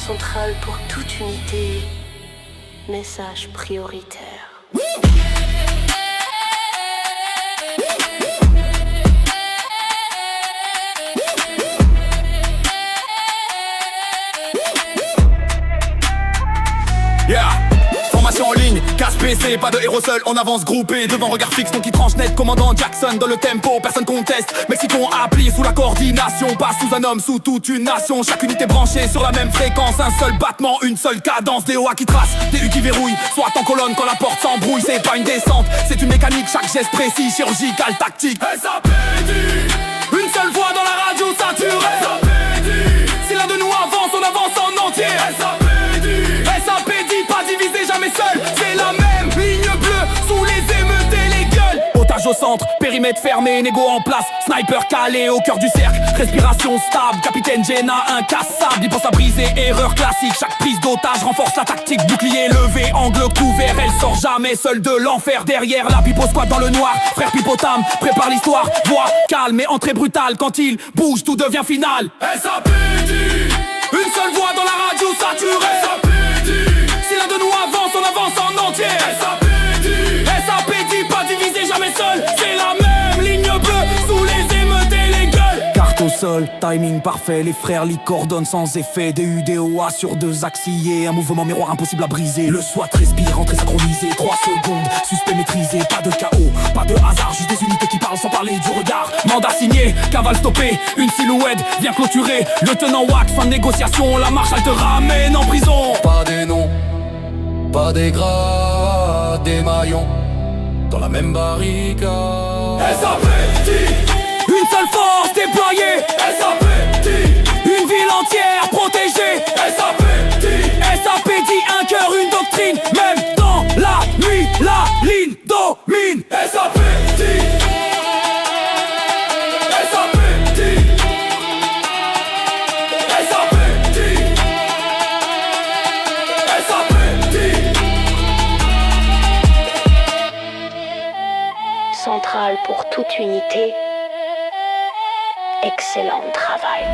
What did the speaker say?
Centrale pour toute unité, message prioritaire. Yeah. Formation en ligne, casse PC, pas de héros seul, on avance groupé. Devant regard fixe, ton qui tranche net, commandant Jackson dans le tempo, personne conteste. Mexicain appli sous la coordination, pas sous un homme, sous toute une nation. Chaque unité branchée sur la même fréquence, un seul battement, une seule cadence. Des OA qui tracent, des U qui verrouillent, soit en colonne quand la porte s'embrouille. C'est pas une descente, c'est une mécanique, chaque geste précis, chirurgical, tactique. SAPD, une seule voix dans la radio saturée. SAPD, si l'un de nous avance, on avance en entier. SAPD, SAPD, pas divisé, jamais seul. C'est la même ligne bleue sous les émeutes et les gueules. Otage au centre, périmètre fermé, négo en place. Sniper calé au cœur du cercle, respiration stable. Capitaine Jenna incassable, il pense à briser, erreur classique. Chaque prise d'otage renforce la tactique. Bouclier levé, angle couvert, elle sort jamais seule de l'enfer. Derrière la pipo squat dans le noir. Frère Pipotam, prépare l'histoire. Voix calme et entrée brutale. Quand il bouge, tout devient final. SAPD, une seule voix dans la radio saturée. SAPD, si l'un de nous avance, on avance en entier. SAPD, SAPD, pas divisé, jamais seul. C'est la même ligne bleue sous les émeutes et les gueules. Carte au sol, timing parfait, les frères l'y coordonnent sans effet. DU, DOA sur deux axillés, un mouvement miroir impossible à briser. Le SWAT respire, entrée synchronisée, 3 secondes, suspect maîtrisé. Pas de chaos, pas de hasard, juste des unités qui parlent sans parler du regard. Mandat signé, cavale stoppée, une silhouette vient clôturer. Le tenant WAC, fin de négociation, la marche elle te ramène en prison. Pas des noms, pas des grades, des maillons dans la même barricade. SAPD, une seule force déployée. SAPD, une ville entière protégée. SAPD, SAPD, un cœur, une doctrine. Même dans la nuit, la ligne domine. SAPD, SAPD, SAPD, SAPD. Centrale pour toute unité, excellent travail.